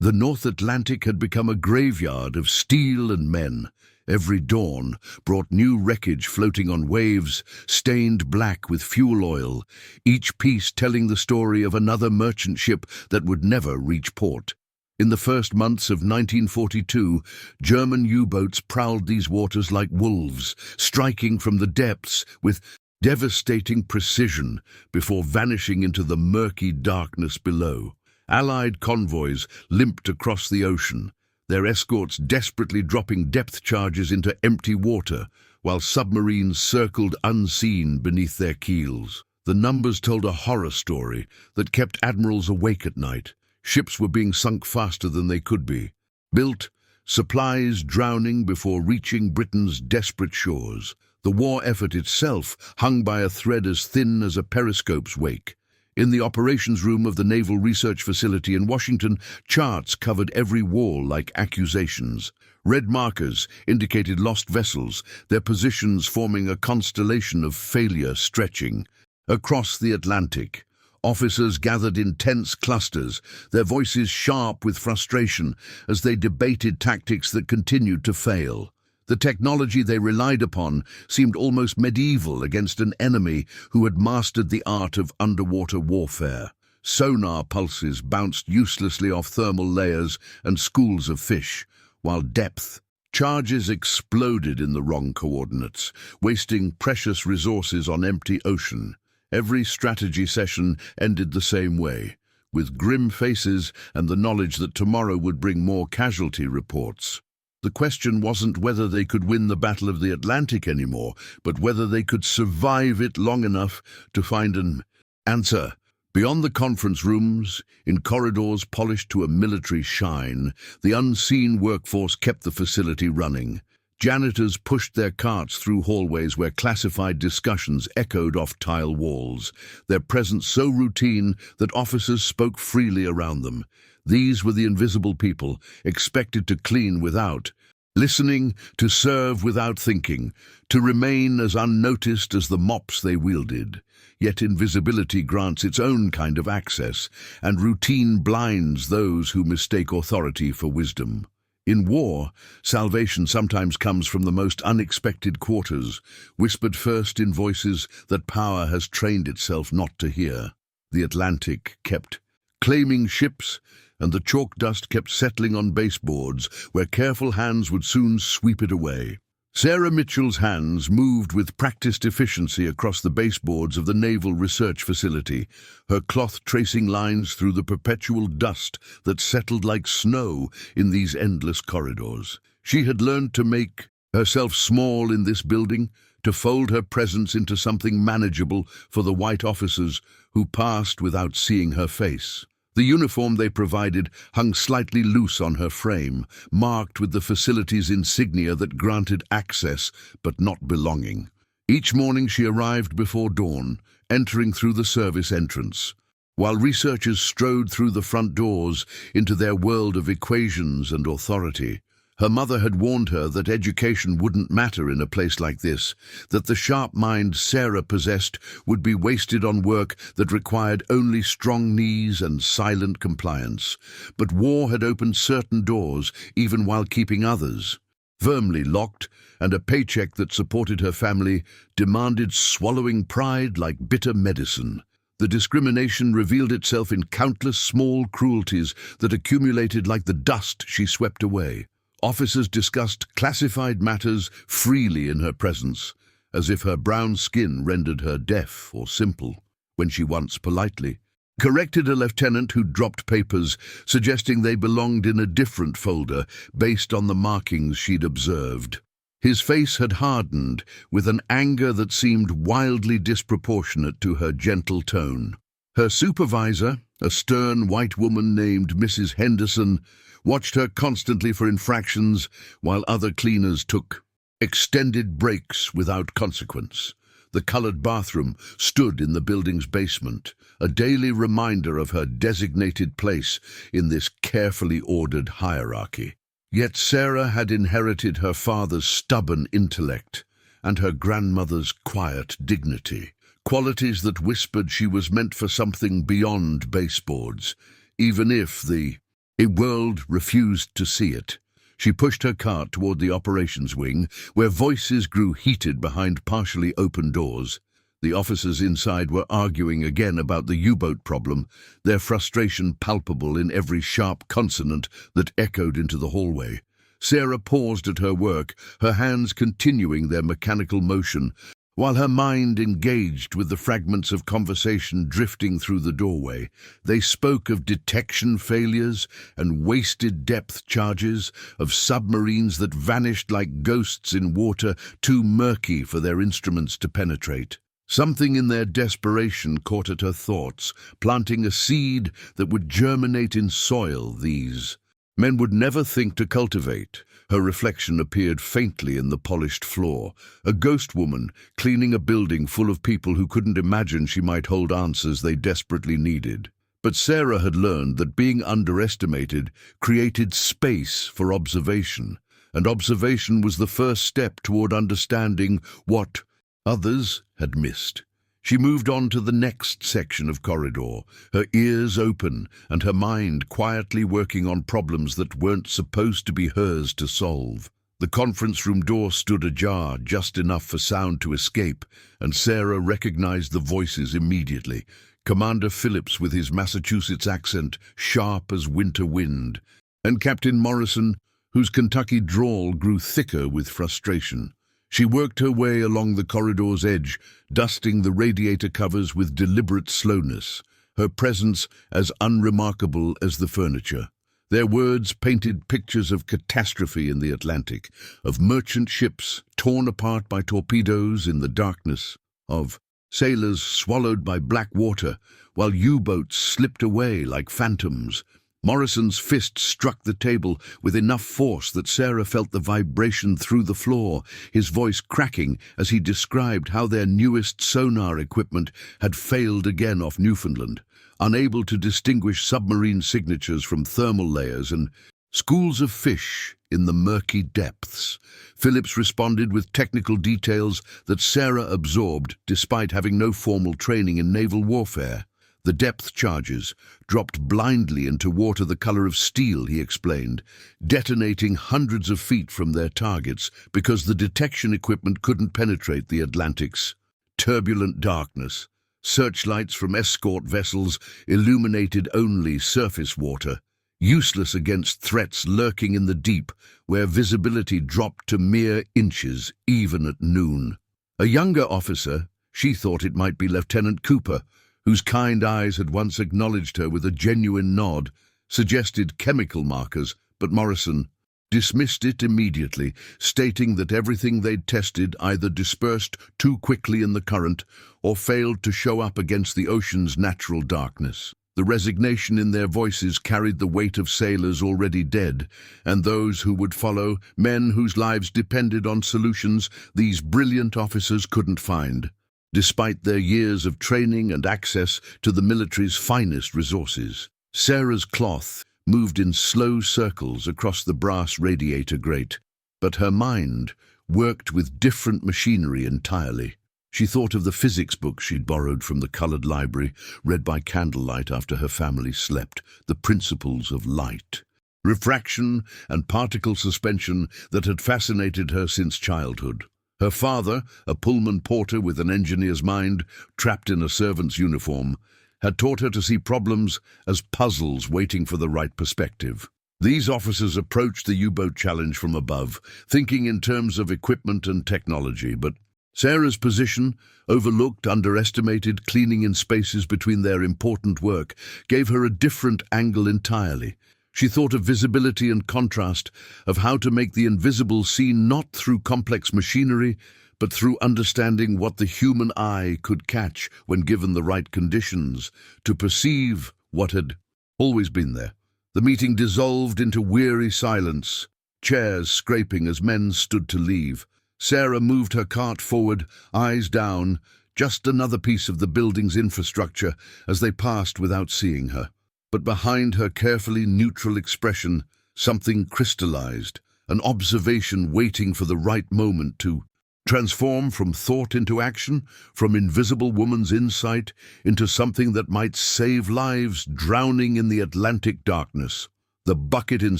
The North Atlantic had become a graveyard of steel and men. Every dawn brought new wreckage floating on waves, stained black with fuel oil, each piece telling the story of another merchant ship that would never reach port. In the first months of 1942, German U-boats prowled these waters like wolves, striking from the depths with devastating precision before vanishing into the murky darkness below. Allied convoys limped across the ocean, their escorts desperately dropping depth charges into empty water, while submarines circled unseen beneath their keels. The numbers told a horror story that kept admirals awake at night. Ships were being sunk faster than they could be. Built, supplies drowning before reaching Britain's desperate shores. The war effort itself hung by a thread as thin as a periscope's wake. In the operations room of the Naval Research Facility in Washington, charts covered every wall like accusations. Red markers indicated lost vessels, their positions forming a constellation of failure stretching. Across the Atlantic, officers gathered in tense clusters, their voices sharp with frustration as they debated tactics that continued to fail. The technology they relied upon seemed almost medieval against an enemy who had mastered the art of underwater warfare. Sonar pulses bounced uselessly off thermal layers and schools of fish, while depth charges exploded in the wrong coordinates, wasting precious resources on empty ocean. Every strategy session ended the same way, with grim faces and the knowledge that tomorrow would bring more casualty reports. The question wasn't whether they could win the Battle of the Atlantic anymore, but whether they could survive it long enough to find an answer. Beyond the conference rooms, in corridors polished to a military shine, the unseen workforce kept the facility running. Janitors pushed their carts through hallways where classified discussions echoed off tile walls, their presence so routine that officers spoke freely around them. These were the invisible people, expected to clean without listening, to serve without thinking, to remain as unnoticed as the mops they wielded. Yet invisibility grants its own kind of access, and routine blinds those who mistake authority for wisdom. In war, salvation sometimes comes from the most unexpected quarters, whispered first in voices that power has trained itself not to hear. The Atlantic kept claiming ships, and the chalk dust kept settling on baseboards where careful hands would soon sweep it away. Sarah Mitchell's hands moved with practiced efficiency across the baseboards of the Naval Research Facility, her cloth tracing lines through the perpetual dust that settled like snow in these endless corridors. She had learned to make herself small in this building, to fold her presence into something manageable for the white officers who passed without seeing her face. The uniform they provided hung slightly loose on her frame, marked with the facility's insignia that granted access but not belonging. Each morning she arrived before dawn, entering through the service entrance, while researchers strode through the front doors into their world of equations and authority. Her mother had warned her that education wouldn't matter in a place like this, that the sharp mind Sarah possessed would be wasted on work that required only strong knees and silent compliance. But war had opened certain doors, even while keeping others firmly locked, and a paycheck that supported her family demanded swallowing pride like bitter medicine. The discrimination revealed itself in countless small cruelties that accumulated like the dust she swept away. Officers discussed classified matters freely in her presence, as if her brown skin rendered her deaf or simple, when she once politely corrected a lieutenant who dropped papers, suggesting they belonged in a different folder based on the markings she'd observed. His face had hardened with an anger that seemed wildly disproportionate to her gentle tone. Her supervisor, a stern white woman named Mrs. Henderson, watched her constantly for infractions while other cleaners took extended breaks without consequence. The colored bathroom stood in the building's basement, a daily reminder of her designated place in this carefully ordered hierarchy. Yet Sarah had inherited her father's stubborn intellect and her grandmother's quiet dignity, qualities that whispered she was meant for something beyond baseboards, even if the A world refused to see it. She pushed her cart toward the operations wing, where voices grew heated behind partially open doors. The officers inside were arguing again about the U-boat problem, their frustration palpable in every sharp consonant that echoed into the hallway. Sarah paused at her work, her hands continuing their mechanical motion, while her mind engaged with the fragments of conversation drifting through the doorway. They spoke of detection failures and wasted depth charges, of submarines that vanished like ghosts in water too murky for their instruments to penetrate. Something in their desperation caught at her thoughts, planting a seed that would germinate in soil these men would never think to cultivate. Her reflection appeared faintly in the polished floor, a ghost woman cleaning a building full of people who couldn't imagine she might hold answers they desperately needed. But Sarah had learned that being underestimated created space for observation, and observation was the first step toward understanding what others had missed. She moved on to the next section of corridor, her ears open and her mind quietly working on problems that weren't supposed to be hers to solve. The conference room door stood ajar, just enough for sound to escape, and Sarah recognized the voices immediately. Commander Phillips with his Massachusetts accent, sharp as winter wind, and Captain Morrison, whose Kentucky drawl grew thicker with frustration. She worked her way along the corridor's edge, dusting the radiator covers with deliberate slowness, her presence as unremarkable as the furniture. Their words painted pictures of catastrophe in the Atlantic, of merchant ships torn apart by torpedoes in the darkness, of sailors swallowed by black water, while U-boats slipped away like phantoms. Morrison's fist struck the table with enough force that Sarah felt the vibration through the floor, his voice cracking as he described how their newest sonar equipment had failed again off Newfoundland, unable to distinguish submarine signatures from thermal layers and schools of fish in the murky depths. Phillips responded with technical details that Sarah absorbed despite having no formal training in naval warfare. The depth charges dropped blindly into water the color of steel, he explained, detonating hundreds of feet from their targets because the detection equipment couldn't penetrate the Atlantic's turbulent darkness. Searchlights from escort vessels illuminated only surface water, useless against threats lurking in the deep, where visibility dropped to mere inches even at noon. A younger officer, she thought it might be Lieutenant Cooper, whose kind eyes had once acknowledged her with a genuine nod, suggested chemical markers, but Morrison dismissed it immediately, stating that everything they'd tested either dispersed too quickly in the current or failed to show up against the ocean's natural darkness. The resignation in their voices carried the weight of sailors already dead, and those who would follow, men whose lives depended on solutions these brilliant officers couldn't find, despite their years of training and access to the military's finest resources. Sarah's cloth moved in slow circles across the brass radiator grate, but her mind worked with different machinery entirely. She thought of the physics book she'd borrowed from the colored library, read by candlelight after her family slept, the principles of light, refraction and particle suspension that had fascinated her since childhood. Her father, a Pullman porter with an engineer's mind, trapped in a servant's uniform, had taught her to see problems as puzzles waiting for the right perspective. These officers approached the U-boat challenge from above, thinking in terms of equipment and technology, but Sarah's position, overlooked, underestimated, cleaning in spaces between their important work, gave her a different angle entirely. She thought of visibility and contrast, of how to make the invisible seen not through complex machinery, but through understanding what the human eye could catch when given the right conditions, to perceive what had always been there. The meeting dissolved into weary silence, chairs scraping as men stood to leave. Sarah moved her cart forward, eyes down, just another piece of the building's infrastructure as they passed without seeing her. But behind her carefully neutral expression, something crystallized, an observation waiting for the right moment to transform from thought into action, from invisible woman's insight into something that might save lives drowning in the Atlantic darkness. The bucket in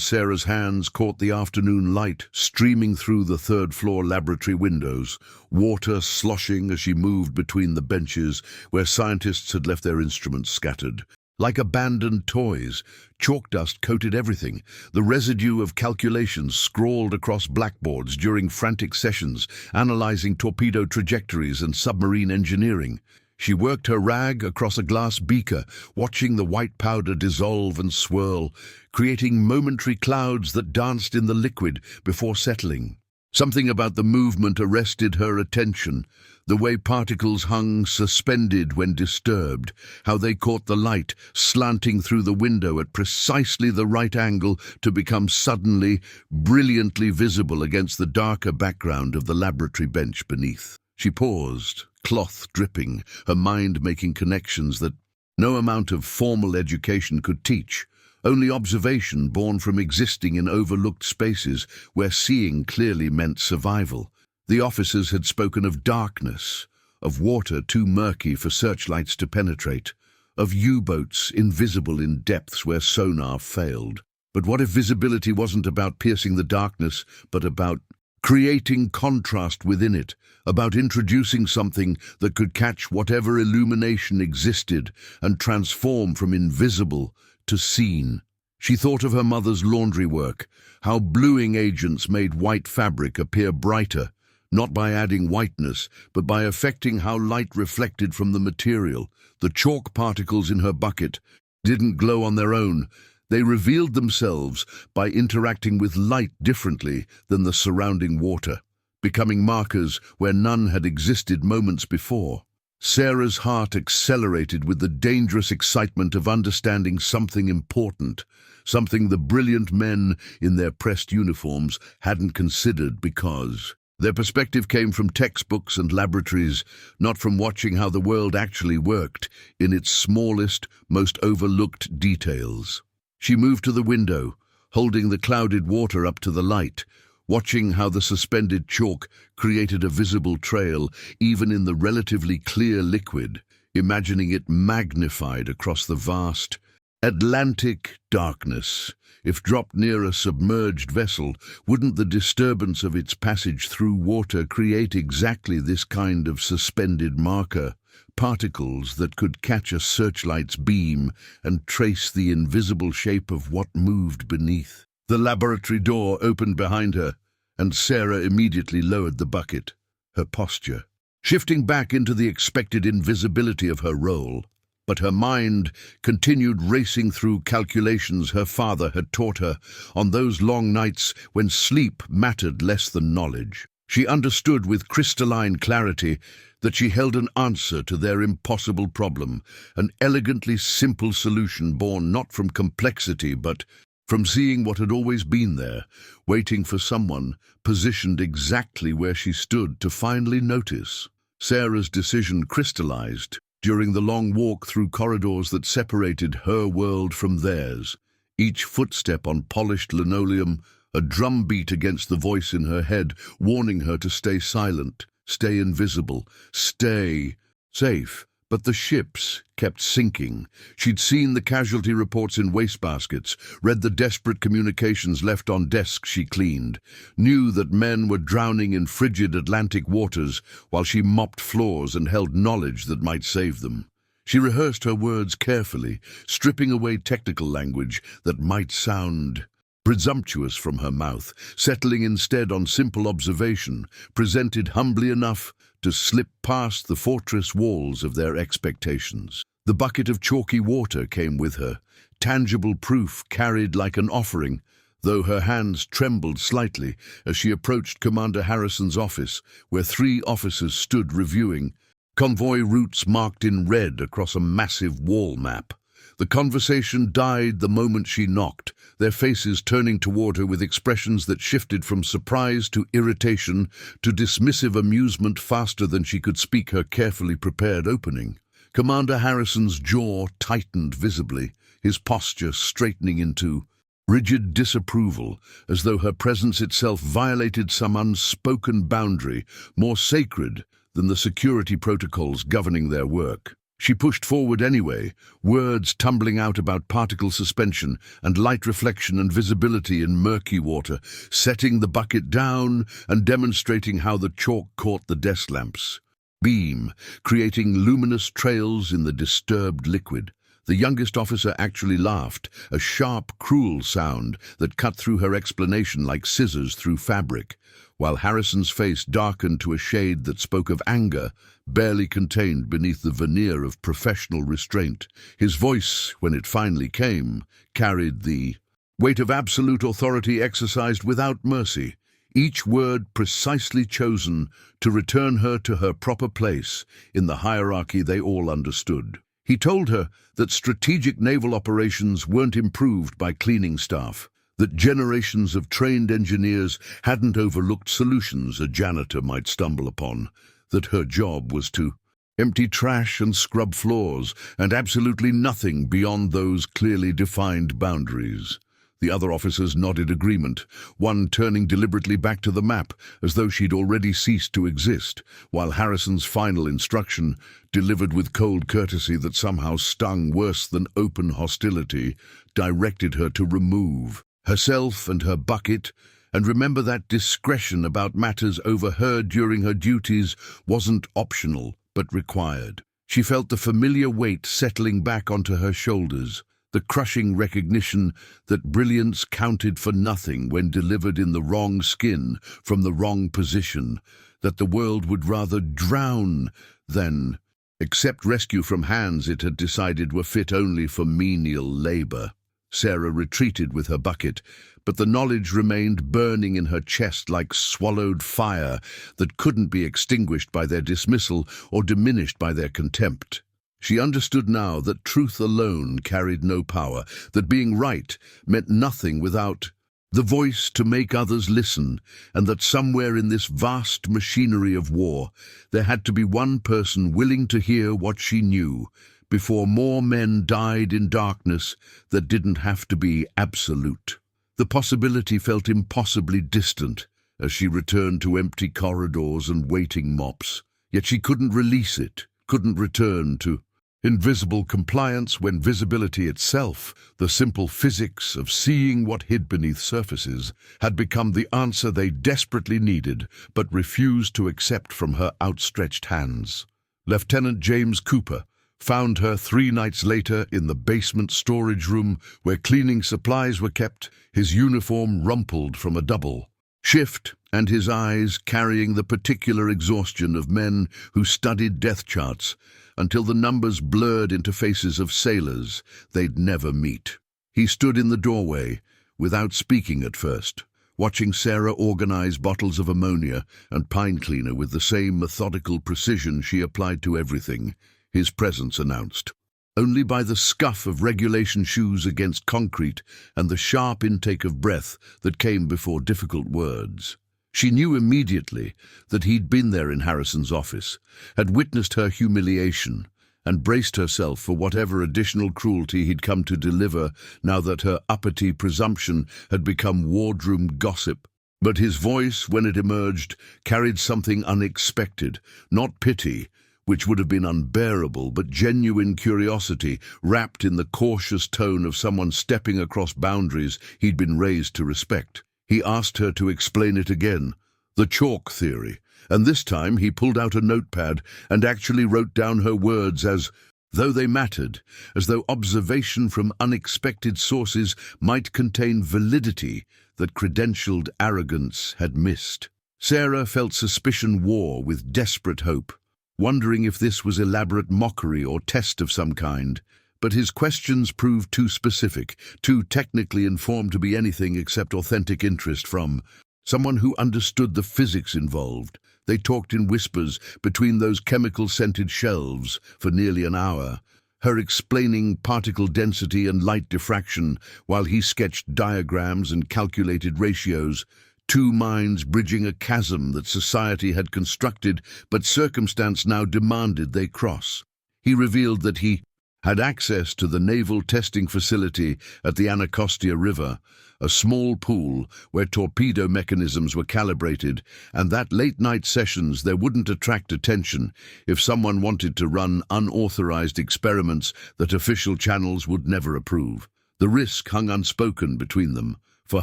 Sarah's hands caught the afternoon light streaming through the third-floor laboratory windows, water sloshing as she moved between the benches where scientists had left their instruments scattered. Like abandoned toys, chalk dust coated everything, the residue of calculations scrawled across blackboards during frantic sessions, analyzing torpedo trajectories and submarine engineering. She worked her rag across a glass beaker, watching the white powder dissolve and swirl, creating momentary clouds that danced in the liquid before settling. Something about the movement arrested her attention, the way particles hung suspended when disturbed, how they caught the light, slanting through the window at precisely the right angle to become suddenly, brilliantly visible against the darker background of the laboratory bench beneath. She paused, cloth dripping, her mind making connections that no amount of formal education could teach. Only observation born from existing in overlooked spaces where seeing clearly meant survival. The officers had spoken of darkness, of water too murky for searchlights to penetrate, of U-boats invisible in depths where sonar failed. But what if visibility wasn't about piercing the darkness, but about creating contrast within it, about introducing something that could catch whatever illumination existed and transform from invisible to seen? She thought of her mother's laundry work, how bluing agents made white fabric appear brighter, not by adding whiteness, but by affecting how light reflected from the material. The chalk particles in her bucket didn't glow on their own. They revealed themselves by interacting with light differently than the surrounding water, becoming markers where none had existed moments before. Sarah's heart accelerated with the dangerous excitement of understanding something important, something the brilliant men in their pressed uniforms hadn't considered because their perspective came from textbooks and laboratories, not from watching how the world actually worked in its smallest, most overlooked details. She moved to the window, holding the clouded water up to the light, watching how the suspended chalk created a visible trail even in the relatively clear liquid, imagining it magnified across the vast Atlantic darkness. If dropped near a submerged vessel, wouldn't the disturbance of its passage through water create exactly this kind of suspended marker? Particles that could catch a searchlight's beam and trace the invisible shape of what moved beneath. The laboratory door opened behind her, and Sarah immediately lowered the bucket, her posture shifting back into the expected invisibility of her role. But her mind continued racing through calculations her father had taught her on those long nights when sleep mattered less than knowledge. She understood with crystalline clarity that she held an answer to their impossible problem, an elegantly simple solution born not from complexity but from seeing what had always been there, waiting for someone positioned exactly where she stood to finally notice. Sarah's decision crystallized during the long walk through corridors that separated her world from theirs. Each footstep on polished linoleum, a drumbeat against the voice in her head, warning her to stay silent, stay invisible, stay safe. But the ships kept sinking. She'd seen the casualty reports in wastebaskets, read the desperate communications left on desks she cleaned, knew that men were drowning in frigid Atlantic waters while she mopped floors and held knowledge that might save them. She rehearsed her words carefully, stripping away technical language that might sound presumptuous from her mouth, settling instead on simple observation, presented humbly enough to slip past the fortress walls of their expectations. The bucket of chalky water came with her, tangible proof carried like an offering, though her hands trembled slightly as she approached Commander Harrison's office, where 3 officers stood reviewing, convoy routes marked in red across a massive wall map. The conversation died the moment she knocked, their faces turning toward her with expressions that shifted from surprise to irritation to dismissive amusement faster than she could speak her carefully prepared opening. Commander Harrison's jaw tightened visibly, his posture straightening into rigid disapproval, as though her presence itself violated some unspoken boundary more sacred than the security protocols governing their work. She pushed forward anyway, words tumbling out about particle suspension and light reflection and visibility in murky water, setting the bucket down and demonstrating how the chalk caught the desk lamps. Beam, creating luminous trails in the disturbed liquid. The youngest officer actually laughed, a sharp, cruel sound that cut through her explanation like scissors through fabric, while Harrison's face darkened to a shade that spoke of anger, barely contained beneath the veneer of professional restraint. His voice, when it finally came, carried the weight of absolute authority exercised without mercy, each word precisely chosen to return her to her proper place in the hierarchy they all understood. He told her that strategic naval operations weren't improved by cleaning staff, that generations of trained engineers hadn't overlooked solutions a janitor might stumble upon, that her job was to empty trash and scrub floors, and absolutely nothing beyond those clearly defined boundaries. The other officers nodded agreement, one turning deliberately back to the map, as though she'd already ceased to exist, while Harrison's final instruction, delivered with cold courtesy that somehow stung worse than open hostility, directed her to remove herself and her bucket, and remember that discretion about matters overheard during her duties wasn't optional, but required. She felt the familiar weight settling back onto her shoulders, the crushing recognition that brilliance counted for nothing when delivered in the wrong skin from the wrong position, that the world would rather drown than accept rescue from hands it had decided were fit only for menial labor. Sarah retreated with her bucket, but the knowledge remained burning in her chest like swallowed fire that couldn't be extinguished by their dismissal or diminished by their contempt. She understood now that truth alone carried no power, that being right meant nothing without the voice to make others listen, and that somewhere in this vast machinery of war there had to be one person willing to hear what she knew, before more men died in darkness that didn't have to be absolute. The possibility felt impossibly distant as she returned to empty corridors and waiting mops, yet she couldn't release it, couldn't return to invisible compliance when visibility itself, the simple physics of seeing what hid beneath surfaces, had become the answer they desperately needed but refused to accept from her outstretched hands. Lieutenant James Cooper found her 3 nights later in the basement storage room where cleaning supplies were kept, his uniform rumpled from a double shift and his eyes carrying the particular exhaustion of men who studied death charts until the numbers blurred into faces of sailors they'd never meet. He stood in the doorway, without speaking at first, watching Sarah organize bottles of ammonia and pine cleaner with the same methodical precision she applied to everything. His presence announced only by the scuff of regulation shoes against concrete and the sharp intake of breath that came before difficult words. She knew immediately that he'd been there in Harrison's office, had witnessed her humiliation, and braced herself for whatever additional cruelty he'd come to deliver now that her uppity presumption had become wardroom gossip. But his voice, when it emerged, carried something unexpected, not pity, which would have been unbearable, but genuine curiosity wrapped in the cautious tone of someone stepping across boundaries he'd been raised to respect. He asked her to explain it again, the chalk theory, and this time he pulled out a notepad and actually wrote down her words as though they mattered, as though observation from unexpected sources might contain validity that credentialed arrogance had missed. Sarah felt suspicion war with desperate hope, wondering if this was elaborate mockery or test of some kind, but his questions proved too specific, too technically informed to be anything except authentic interest from someone who understood the physics involved. They talked in whispers between those chemical-scented shelves for nearly an hour, her explaining particle density and light diffraction while he sketched diagrams and calculated ratios, 2 minds bridging a chasm that society had constructed but circumstance now demanded they cross. He revealed that he had access to the naval testing facility at the Anacostia River, a small pool where torpedo mechanisms were calibrated, and that late-night sessions there wouldn't attract attention if someone wanted to run unauthorized experiments that official channels would never approve. The risk hung unspoken between them. For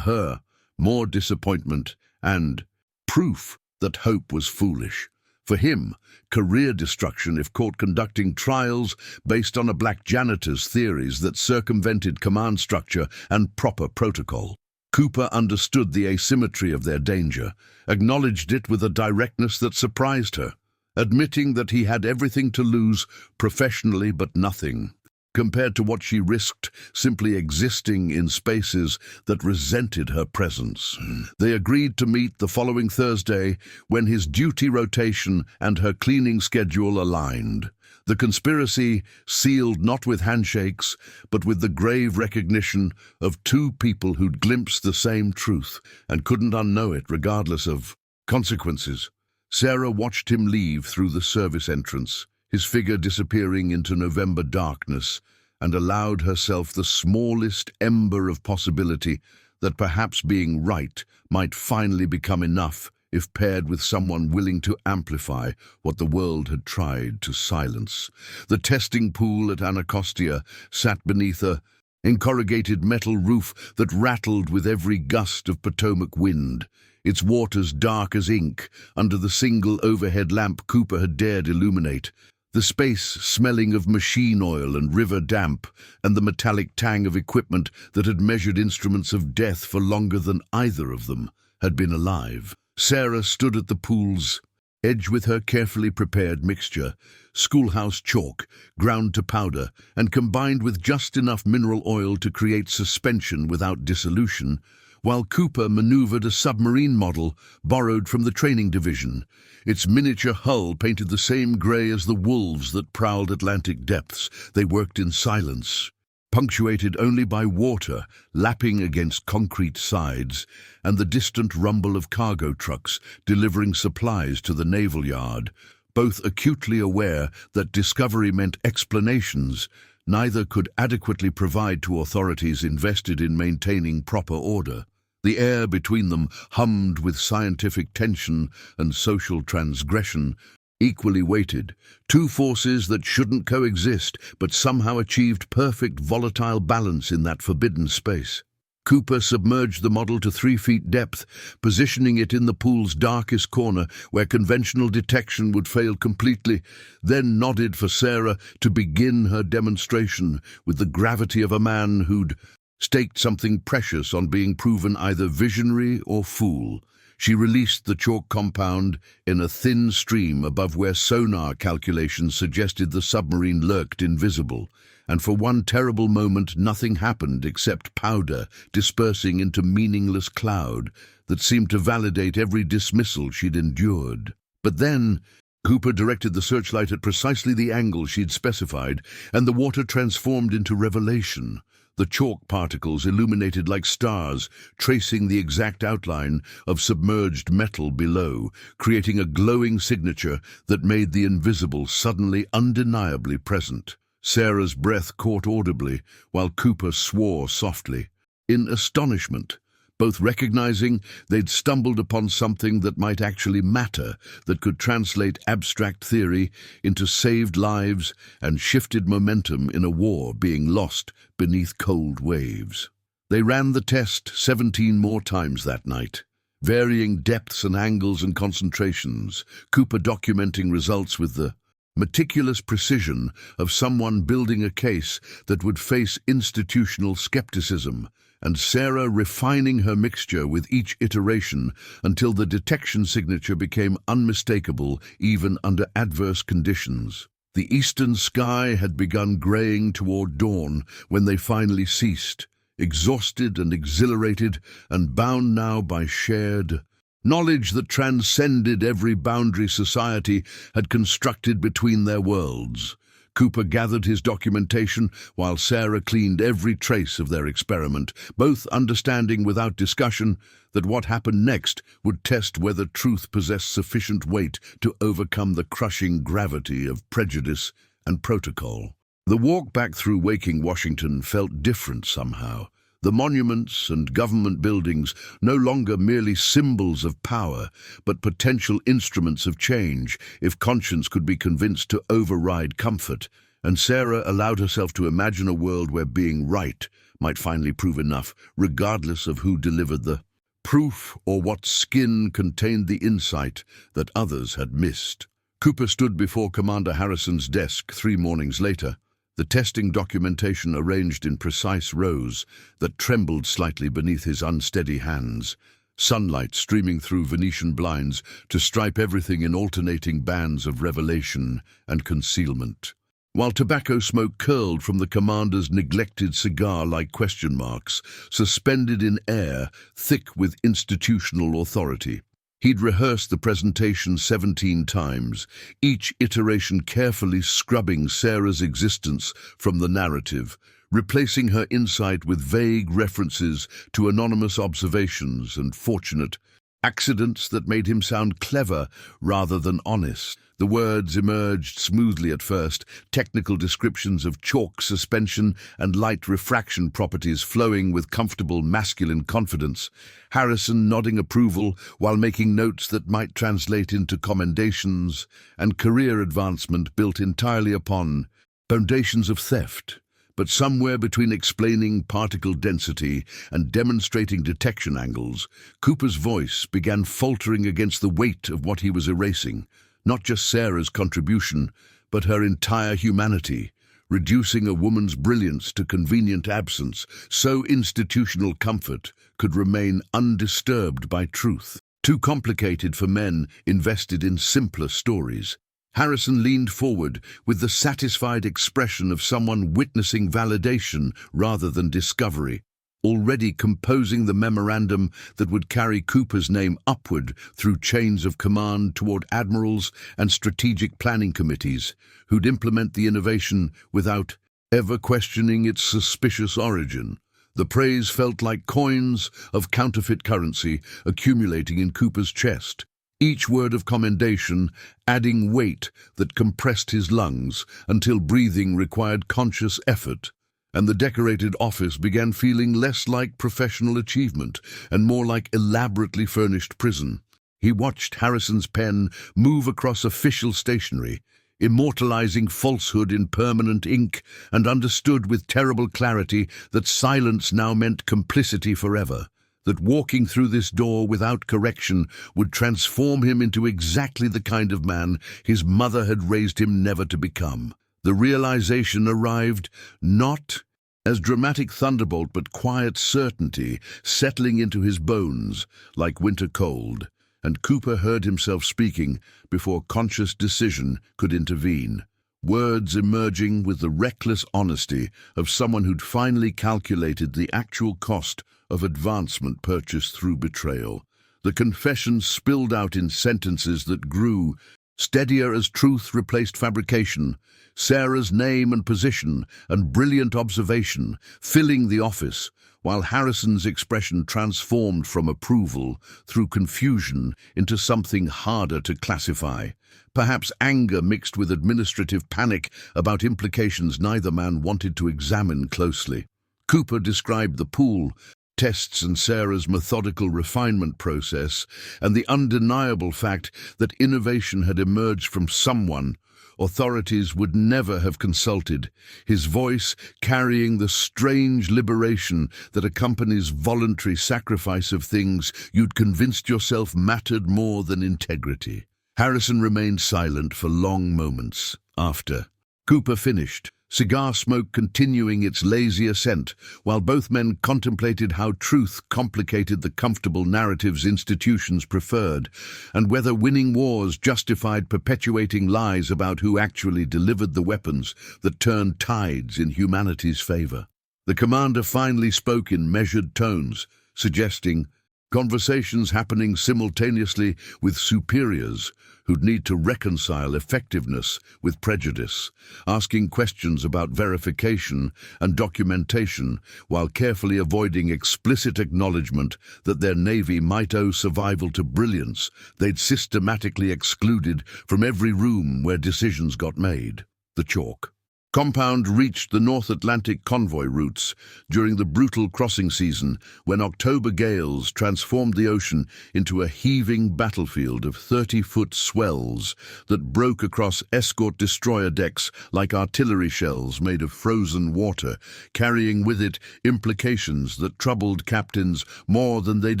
her, more disappointment and proof that hope was foolish. For him, career destruction if caught conducting trials based on a black janitor's theories that circumvented command structure and proper protocol. Cooper understood the asymmetry of their danger, acknowledged it with a directness that surprised her, admitting that he had everything to lose professionally but nothing, compared to what she risked simply existing in spaces that resented her presence. They agreed to meet the following Thursday when his duty rotation and her cleaning schedule aligned. The conspiracy sealed not with handshakes, but with the grave recognition of two people who'd glimpsed the same truth and couldn't unknow it regardless of consequences. Sarah watched him leave through the service entrance, his figure disappearing into November darkness, and allowed herself the smallest ember of possibility that perhaps being right might finally become enough if paired with someone willing to amplify what the world had tried to silence. The testing pool at Anacostia sat beneath a incorrugated metal roof that rattled with every gust of Potomac wind, its waters dark as ink under the single overhead lamp Cooper had dared illuminate, the space smelling of machine oil and river damp, and the metallic tang of equipment that had measured instruments of death for longer than either of them had been alive. Sarah stood at the pool's edge with her carefully prepared mixture, schoolhouse chalk, ground to powder, and combined with just enough mineral oil to create suspension without dissolution, while Cooper maneuvered a submarine model borrowed from the training division. Its miniature hull painted the same grey as the wolves that prowled Atlantic depths. They worked in silence, punctuated only by water lapping against concrete sides and the distant rumble of cargo trucks delivering supplies to the naval yard. Both acutely aware that discovery meant explanations, neither could adequately provide to authorities invested in maintaining proper order. The air between them hummed with scientific tension and social transgression, equally weighted, two forces that shouldn't coexist but somehow achieved perfect volatile balance in that forbidden space. Cooper submerged the model to 3 feet depth, positioning it in the pool's darkest corner where conventional detection would fail completely, then nodded for Sarah to begin her demonstration with the gravity of a man who'd staked something precious on being proven either visionary or fool. She released the chalk compound in a thin stream above where sonar calculations suggested the submarine lurked invisible, and for one terrible moment nothing happened except powder dispersing into meaningless cloud that seemed to validate every dismissal she'd endured. But then Cooper directed the searchlight at precisely the angle she'd specified, and the water transformed into revelation. The chalk particles illuminated like stars, tracing the exact outline of submerged metal below, creating a glowing signature that made the invisible suddenly undeniably present. Sarah's breath caught audibly, while Cooper swore softly, in astonishment, both recognizing they'd stumbled upon something that might actually matter, that could translate abstract theory into saved lives and shifted momentum in a war being lost beneath cold waves. They ran the test 17 more times that night, varying depths and angles and concentrations, Cooper documenting results with the meticulous precision of someone building a case that would face institutional skepticism, and Sarah refining her mixture with each iteration until the detection signature became unmistakable even under adverse conditions. The eastern sky had begun graying toward dawn when they finally ceased, exhausted and exhilarated, and bound now by shared knowledge that transcended every boundary society had constructed between their worlds. Cooper gathered his documentation while Sarah cleaned every trace of their experiment, both understanding without discussion that what happened next would test whether truth possessed sufficient weight to overcome the crushing gravity of prejudice and protocol. The walk back through waking Washington felt different somehow. The monuments and government buildings no longer merely symbols of power, but potential instruments of change if conscience could be convinced to override comfort. And Sarah allowed herself to imagine a world where being right might finally prove enough, regardless of who delivered the proof or what skin contained the insight that others had missed. Cooper stood before Commander Harrison's desk 3 mornings later, the testing documentation arranged in precise rows that trembled slightly beneath his unsteady hands, sunlight streaming through Venetian blinds to stripe everything in alternating bands of revelation and concealment. While tobacco smoke curled from the commander's neglected cigar like question marks, suspended in air thick with institutional authority. He'd rehearsed the presentation 17 times, each iteration carefully scrubbing Sarah's existence from the narrative, replacing her insight with vague references to anonymous observations and fortunate accidents that made him sound clever rather than honest. The words emerged smoothly at first, technical descriptions of chalk suspension and light refraction properties flowing with comfortable masculine confidence, Harrison nodding approval while making notes that might translate into commendations and career advancement built entirely upon foundations of theft. But somewhere between explaining particle density and demonstrating detection angles, Cooper's voice began faltering against the weight of what he was erasing. Not just Sarah's contribution, but her entire humanity, reducing a woman's brilliance to convenient absence so institutional comfort could remain undisturbed by truth. Too complicated for men invested in simpler stories. Harrison leaned forward with the satisfied expression of someone witnessing validation rather than discovery, already composing the memorandum that would carry Cooper's name upward through chains of command toward admirals and strategic planning committees, who'd implement the innovation without ever questioning its suspicious origin. The praise felt like coins of counterfeit currency accumulating in Cooper's chest, each word of commendation adding weight that compressed his lungs until breathing required conscious effort. And the decorated office began feeling less like professional achievement and more like elaborately furnished prison. He watched Harrison's pen move across official stationery, immortalizing falsehood in permanent ink, and understood with terrible clarity that silence now meant complicity forever, that walking through this door without correction would transform him into exactly the kind of man his mother had raised him never to become. The realization arrived not as dramatic thunderbolt but quiet certainty settling into his bones like winter cold, and Cooper heard himself speaking before conscious decision could intervene, words emerging with the reckless honesty of someone who'd finally calculated the actual cost of advancement purchased through betrayal. The confession spilled out in sentences that grew steadier as truth replaced fabrication, Sarah's name and position and brilliant observation filling the office, while Harrison's expression transformed from approval through confusion into something harder to classify. Perhaps anger mixed with administrative panic about implications neither man wanted to examine closely. Cooper described the pool, tests and Sarah's methodical refinement process, and the undeniable fact that innovation had emerged from someone authorities would never have consulted, his voice carrying the strange liberation that accompanies voluntary sacrifice of things you'd convinced yourself mattered more than integrity. Harrison remained silent for long moments after Cooper finished, cigar smoke continuing its lazy ascent, while both men contemplated how truth complicated the comfortable narratives institutions preferred, and whether winning wars justified perpetuating lies about who actually delivered the weapons that turned tides in humanity's favor. The commander finally spoke in measured tones, suggesting conversations happening simultaneously with superiors who'd need to reconcile effectiveness with prejudice, asking questions about verification and documentation while carefully avoiding explicit acknowledgement that their navy might owe survival to brilliance they'd systematically excluded from every room where decisions got made. The chalk. Compound reached the North Atlantic convoy routes during the brutal crossing season when October gales transformed the ocean into a heaving battlefield of 30-foot swells that broke across escort destroyer decks like artillery shells made of frozen water, carrying with it implications that troubled captains more than they'd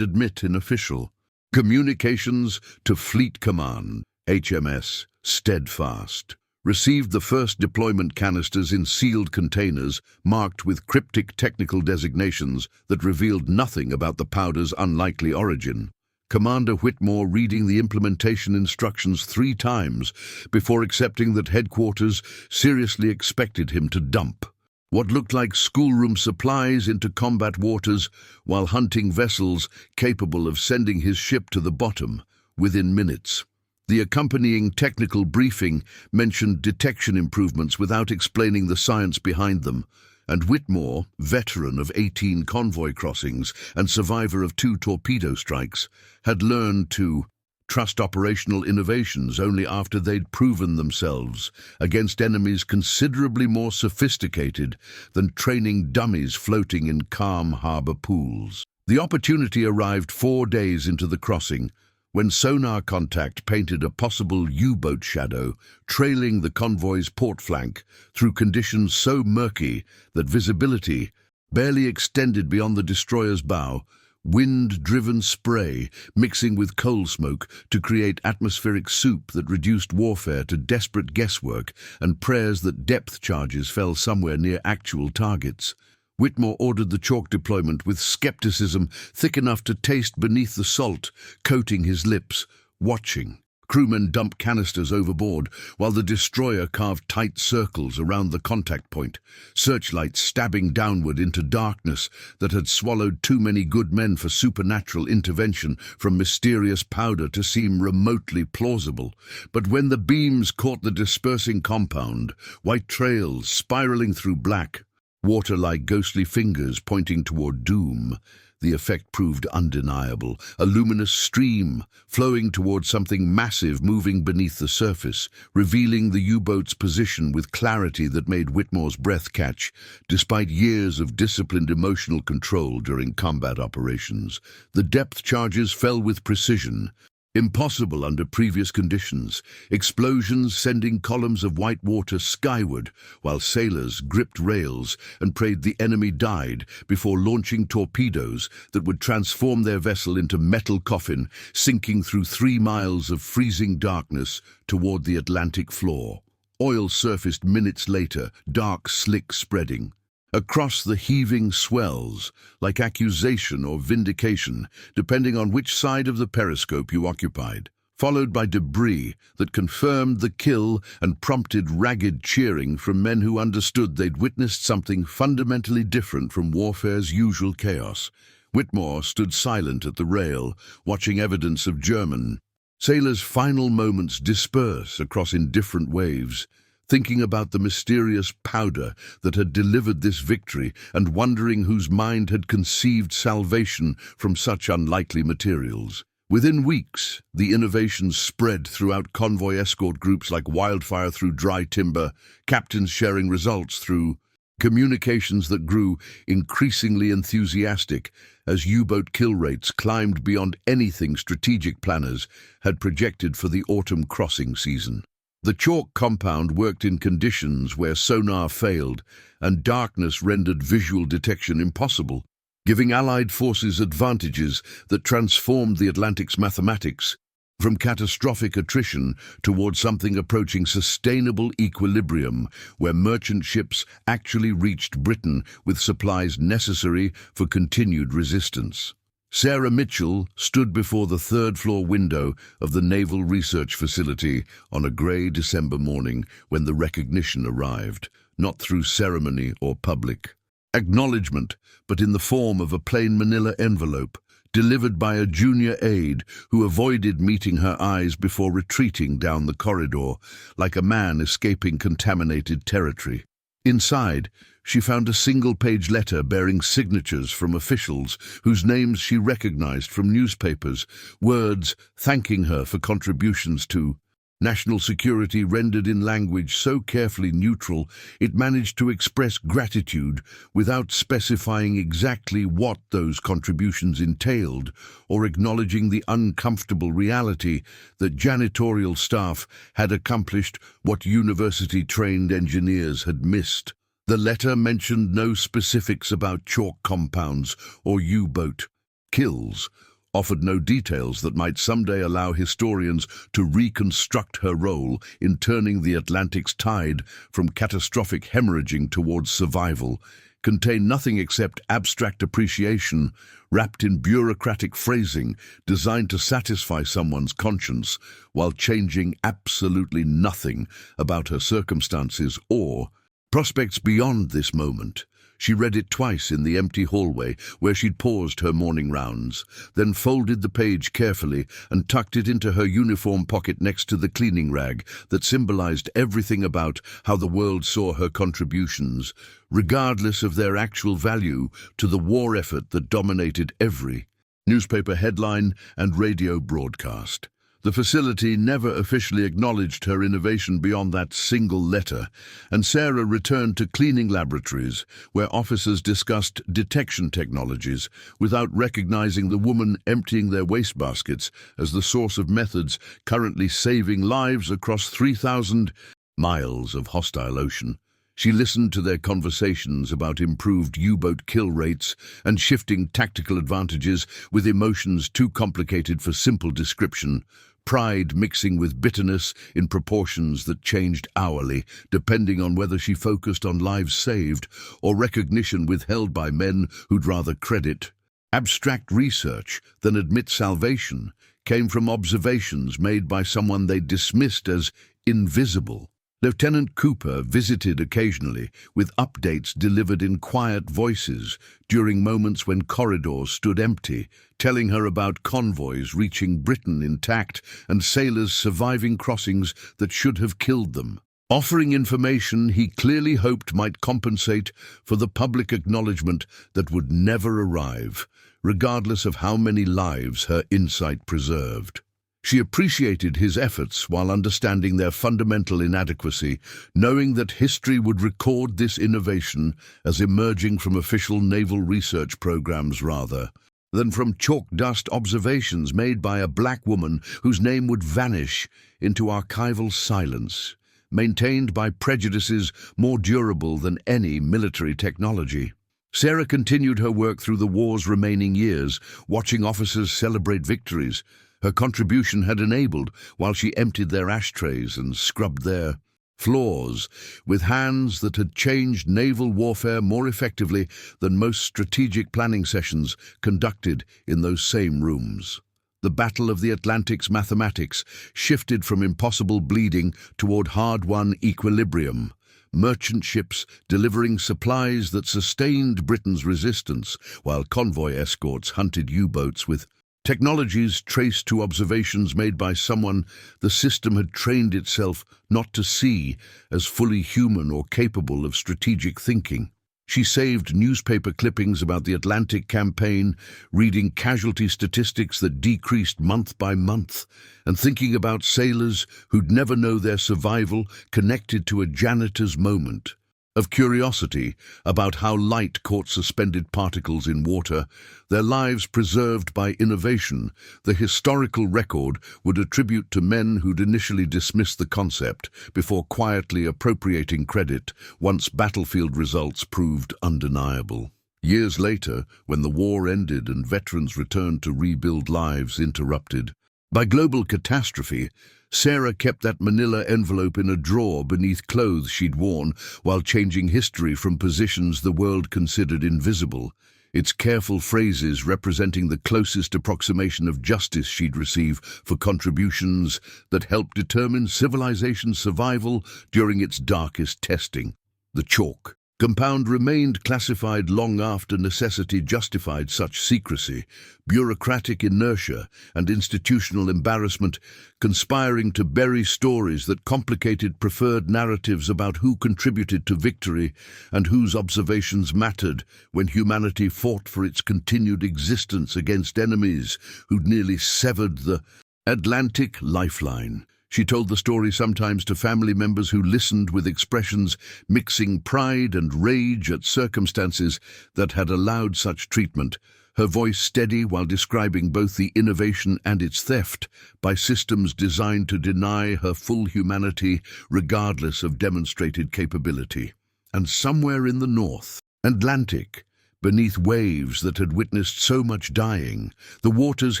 admit in official. Communications to Fleet Command, HMS Steadfast, received the first deployment canisters in sealed containers marked with cryptic technical designations that revealed nothing about the powder's unlikely origin. Commander Whitmore reading the implementation instructions 3 times before accepting that headquarters seriously expected him to dump what looked like schoolroom supplies into combat waters while hunting vessels capable of sending his ship to the bottom within minutes. The accompanying technical briefing mentioned detection improvements without explaining the science behind them, and Whitmore, veteran of 18 convoy crossings and survivor of 2 torpedo strikes, had learned to trust operational innovations only after they'd proven themselves against enemies considerably more sophisticated than training dummies floating in calm harbor pools. The opportunity arrived 4 days into the crossing, when sonar contact painted a possible U-boat shadow trailing the convoy's port flank through conditions so murky that visibility barely extended beyond the destroyer's bow, wind-driven spray mixing with coal smoke to create atmospheric soup that reduced warfare to desperate guesswork and prayers that depth charges fell somewhere near actual targets. Whitmore ordered the chalk deployment with skepticism thick enough to taste beneath the salt, coating his lips, watching. Crewmen dumped canisters overboard while the destroyer carved tight circles around the contact point, searchlights stabbing downward into darkness that had swallowed too many good men for supernatural intervention from mysterious powder to seem remotely plausible. But when the beams caught the dispersing compound, white trails spiraling through black, water like ghostly fingers pointing toward doom, the effect proved undeniable, a luminous stream flowing toward something massive moving beneath the surface, revealing the U-boat's position with clarity that made Whitmore's breath catch, despite years of disciplined emotional control during combat operations. The depth charges fell with precision, impossible under previous conditions, explosions sending columns of white water skyward while sailors gripped rails and prayed the enemy died before launching torpedoes that would transform their vessel into metal coffin, sinking through 3 miles of freezing darkness toward the Atlantic floor. Oil surfaced minutes later, dark slick spreading across the heaving swells, like accusation or vindication, depending on which side of the periscope you occupied, followed by debris that confirmed the kill and prompted ragged cheering from men who understood they'd witnessed something fundamentally different from warfare's usual chaos. Whitmore stood silent at the rail, watching evidence of German sailors' final moments disperse across indifferent waves, thinking about the mysterious powder that had delivered this victory and wondering whose mind had conceived salvation from such unlikely materials. Within weeks, the innovations spread throughout convoy escort groups like wildfire through dry timber, captains sharing results through communications that grew increasingly enthusiastic as U-boat kill rates climbed beyond anything strategic planners had projected for the autumn crossing season. The chalk compound worked in conditions where sonar failed and darkness rendered visual detection impossible, giving Allied forces advantages that transformed the Atlantic's mathematics from catastrophic attrition towards something approaching sustainable equilibrium, where merchant ships actually reached Britain with supplies necessary for continued resistance. Sarah Mitchell stood before the third-floor window of the Naval Research Facility on a grey December morning when the recognition arrived, not through ceremony or public acknowledgement, but in the form of a plain manila envelope, delivered by a junior aide who avoided meeting her eyes before retreating down the corridor, like a man escaping contaminated territory. Inside, she found a single-page letter bearing signatures from officials whose names she recognized from newspapers, words thanking her for contributions to National security rendered in language so carefully neutral it managed to express gratitude without specifying exactly what those contributions entailed or acknowledging the uncomfortable reality that janitorial staff had accomplished what university-trained engineers had missed. The letter mentioned no specifics about chalk compounds or U-boat kills, offered no details that might someday allow historians to reconstruct her role in turning the Atlantic's tide from catastrophic hemorrhaging towards survival, contained nothing except abstract appreciation wrapped in bureaucratic phrasing designed to satisfy someone's conscience while changing absolutely nothing about her circumstances or prospects beyond this moment. She read it twice in the empty hallway where she'd paused her morning rounds, then folded the page carefully and tucked it into her uniform pocket next to the cleaning rag that symbolized everything about how the world saw her contributions, regardless of their actual value to the war effort that dominated every newspaper headline and radio broadcast. The facility never officially acknowledged her innovation beyond that single letter, and Sarah returned to cleaning laboratories, where officers discussed detection technologies, without recognizing the woman emptying their wastebaskets as the source of methods currently saving lives across 3,000 miles of hostile ocean. She listened to their conversations about improved U-boat kill rates and shifting tactical advantages with emotions too complicated for simple description, pride mixing with bitterness in proportions that changed hourly, depending on whether she focused on lives saved or recognition withheld by men who'd rather credit abstract research than admit salvation came from observations made by someone they dismissed as invisible. Lieutenant Cooper visited occasionally, with updates delivered in quiet voices during moments when corridors stood empty, telling her about convoys reaching Britain intact and sailors surviving crossings that should have killed them. Offering information he clearly hoped might compensate for the public acknowledgement that would never arrive, regardless of how many lives her insight preserved. She appreciated his efforts while understanding their fundamental inadequacy, knowing that history would record this innovation as emerging from official naval research programs rather than from chalk dust observations made by a black woman whose name would vanish into archival silence, maintained by prejudices more durable than any military technology. Sarah continued her work through the war's remaining years, watching officers celebrate victories her contribution had enabled while she emptied their ashtrays and scrubbed their floors with hands that had changed naval warfare more effectively than most strategic planning sessions conducted in those same rooms. The Battle of the Atlantic's mathematics shifted from impossible bleeding toward hard-won equilibrium. Merchant ships delivering supplies that sustained Britain's resistance, while convoy escorts hunted U-boats with technologies traced to observations made by someone the system had trained itself not to see as fully human or capable of strategic thinking. She saved newspaper clippings about the Atlantic campaign, reading casualty statistics that decreased month by month, and thinking about sailors who'd never know their survival connected to a janitor's moment of curiosity about how light caught suspended particles in water, their lives preserved by innovation. The historical record would attribute to men who'd initially dismissed the concept before quietly appropriating credit once battlefield results proved undeniable. Years later, when the war ended and veterans returned to rebuild lives interrupted by global catastrophe, Sarah kept that manila envelope in a drawer beneath clothes she'd worn while changing history from positions the world considered invisible, its careful phrases representing the closest approximation of justice she'd receive for contributions that helped determine civilization's survival during its darkest testing. The chalk compound remained classified long after necessity justified such secrecy, bureaucratic inertia and institutional embarrassment conspiring to bury stories that complicated preferred narratives about who contributed to victory and whose observations mattered when humanity fought for its continued existence against enemies who'd nearly severed the Atlantic lifeline. She told the story sometimes to family members who listened with expressions mixing pride and rage at circumstances that had allowed such treatment, her voice steady while describing both the innovation and its theft by systems designed to deny her full humanity regardless of demonstrated capability. And somewhere in the North Atlantic, beneath waves that had witnessed so much dying, the waters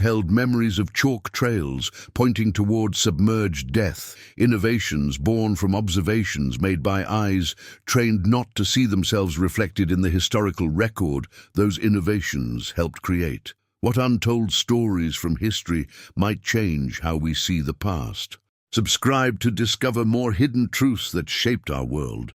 held memories of chalk trails pointing toward submerged death, innovations born from observations made by eyes trained not to see themselves reflected in the historical record those innovations helped create. What untold stories from history might change how we see the past? Subscribe to discover more hidden truths that shaped our world.